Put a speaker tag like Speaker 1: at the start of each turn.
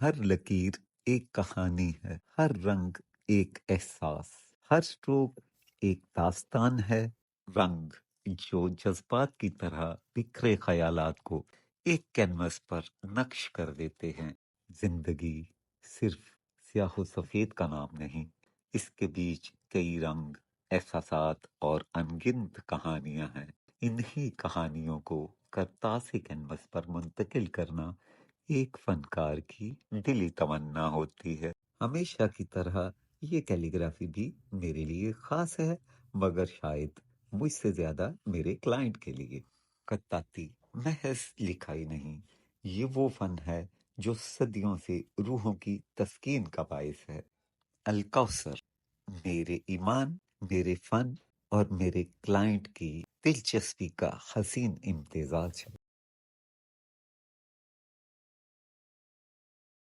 Speaker 1: ہر لکیر ایک کہانی ہے، ہر رنگ ایک احساس، ہر اسٹروک ایک داستان ہے۔ رنگ جو جذبات کی طرح بکھرے خیالات کو ایک کینوس پر نقش کر دیتے ہیں۔ زندگی صرف سیاہ و سفید کا نام نہیں، اس کے بیچ کئی رنگ، احساسات اور انگنت کہانیاں ہیں۔ انہی کہانیوں کو کرتاس کینوس پر منتقل کرنا ایک فنکار کی دلی تمنا ہوتی ہے۔ ہمیشہ کی طرح یہ کیلیگرافی بھی میرے لیے خاص ہے، مگر شاید مجھ سے زیادہ میرے کلائنٹ کے لیے۔ خطاطی محض لکھائی نہیں، یہ وہ فن ہے جو صدیوں سے روحوں کی تسکین کا باعث ہے۔ الکوثر میرے ایمان، میرے فن اور میرے کلائنٹ کی دلچسپی کا حسین امتزاج ہے۔